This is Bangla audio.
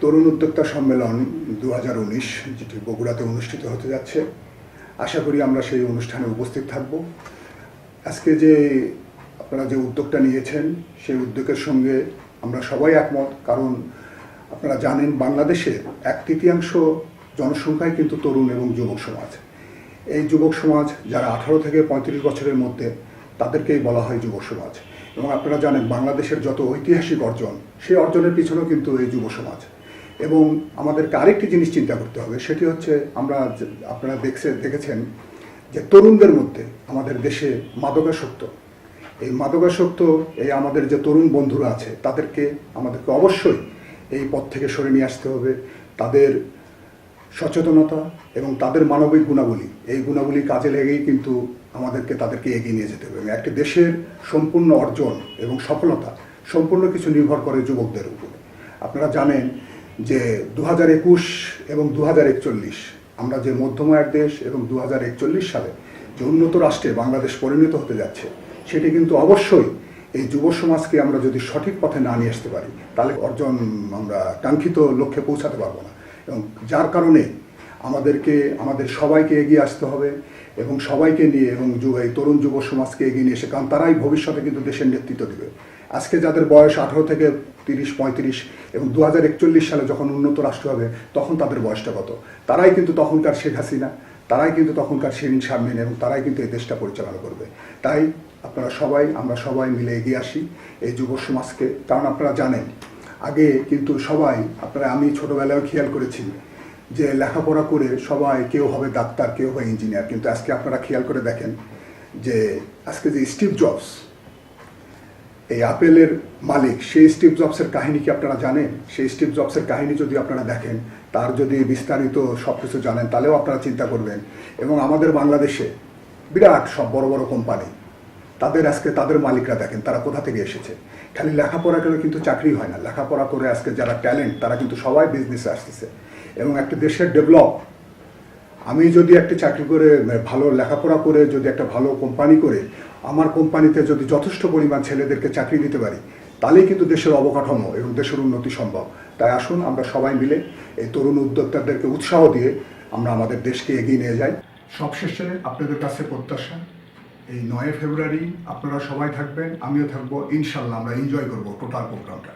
তরুণ উদ্যোক্তা সম্মেলন 2019 যেটি বগুড়াতে অনুষ্ঠিত হতে যাচ্ছে। আশা করি আমরা সেই অনুষ্ঠানে উপস্থিত থাকব। আজকে যে আপনারা যে উদ্যোগটা নিয়েছেন সেই উদ্যোগের সঙ্গে আমরা সবাই একমত, কারণ আপনারা জানেন বাংলাদেশের 1/3 জনসংখ্যাই কিন্তু তরুণ এবং যুবক সমাজ। এই যুবক সমাজ যারা 18 থেকে 35 বছরের মধ্যে, তাদেরকেই বলা হয় যুব সমাজ। এবং আপনারা জানেন বাংলাদেশের যত ঐতিহাসিক অর্জন, সেই অর্জনের পিছনেও কিন্তু এই যুব সমাজ। এবং আমাদেরকে আরেকটি জিনিস চিন্তা করতে হবে, সেটি হচ্ছে আপনারা দেখেছেন যে তরুণদের মধ্যে আমাদের দেশে মাদকাসক্ত, এই মাদকাসক্ত এই আমাদের যে তরুণ বন্ধুরা আছে আমাদেরকে অবশ্যই এই পথ থেকে সরে নিয়ে আসতে হবে। তাদের সচেতনতা এবং তাদের মানবিক গুণাবলী, এই গুণাবলী কাজে লেগেই কিন্তু তাদেরকে এগিয়ে নিয়ে যেতে হবে। একটি দেশের সম্পূর্ণ অর্জন এবং সফলতা সম্পূর্ণ কিছু নির্ভর করে যুবকদের উপরে। আপনারা জানেন যে 2021 এবং 2041 আমরা যে মধ্যম আয়ের দেশ এবং 2041 সালে যে উন্নত রাষ্ট্রে বাংলাদেশ পরিণত হতে যাচ্ছে, সেটি কিন্তু অবশ্যই এই যুব সমাজকে আমরা যদি সঠিক পথে না নিয়ে আসতে পারি, তাহলে আমরা কাঙ্ক্ষিত লক্ষ্যে পৌঁছাতে পারবো না। এবং যার কারণে আমাদের সবাইকে এগিয়ে আসতে হবে এবং সবাইকে নিয়ে এবং এই তরুণ যুব সমাজকে এগিয়ে নিয়ে এসে, কারণ তারাই ভবিষ্যতে কিন্তু দেশের নেতৃত্ব দেবে। আজকে যাদের বয়স 18 থেকে 30-35 এবং 2041 সালে যখন উন্নত রাষ্ট্র হবে, তখন তাদের বয়সটা কত? তারাই কিন্তু তখনকার শেখ হাসিনা, তারাই কিন্তু তখনকার শিরিন শারমিন, এবং তারাই কিন্তু এই দেশটা পরিচালনা করবে। তাই আমরা সবাই মিলে এগিয়ে আসি এই যুব সমাজকে। কারণ আপনারা জানেন আগে কিন্তু আমি ছোটবেলায় খেয়াল করেছি যে লেখাপড়া করে সবাই কেউ হবে ডাক্তার, কেউ হবে ইঞ্জিনিয়ার, কিন্তু আজকে আপনারা খেয়াল করে দেখেন যে আজকে যে স্টিভ জবস, এই আপেলের মালিক, সেই স্টিভ জবসের কাহিনী কি আপনারা জানেন? সেই স্টিভ জবসের কাহিনী যদি আপনারা দেখেন, তার যদি বিস্তারিত সব কিছু জানেন, তাহলেও আপনারা চিন্তা করবেন। এবং আমাদের বাংলাদেশে বিরাট সব বড় বড় কোম্পানি, তাদের মালিকরা দেখেন তারা কোথা থেকে এসেছে। খালি লেখাপড়া করে কিন্তু চাকরি হয় না, লেখাপড়া করে আজকে যারা ট্যালেন্ট, তারা কিন্তু সবাই বিজনেসে আসতেছে। এবং একটা দেশের ডেভেলপ, আমি যদি একটা চাকরি করে ভালো লেখাপড়া করে যদি একটা ভালো কোম্পানি করে আমার কোম্পানিতে যদি যথেষ্ট পরিমাণ ছেলেদেরকে চাকরি দিতে পারি, তাহলেই কিন্তু দেশের অবকাঠামো এবং দেশের উন্নতি সম্ভব। তাই আসুন আমরা সবাই মিলে এই তরুণ উদ্যোক্তাদেরকে উৎসাহ দিয়ে আমরা আমাদের দেশকে এগিয়ে নিয়ে যাই। সবশেষে আপনাদের কাছে প্রত্যাশা, এই 9 ফেব্রুয়ারি আপনারা সবাই থাকবেন, আমিও থাকবো। ইনশাল্লাহ আমরা এনজয় করবো টোটাল প্রোগ্রামটা।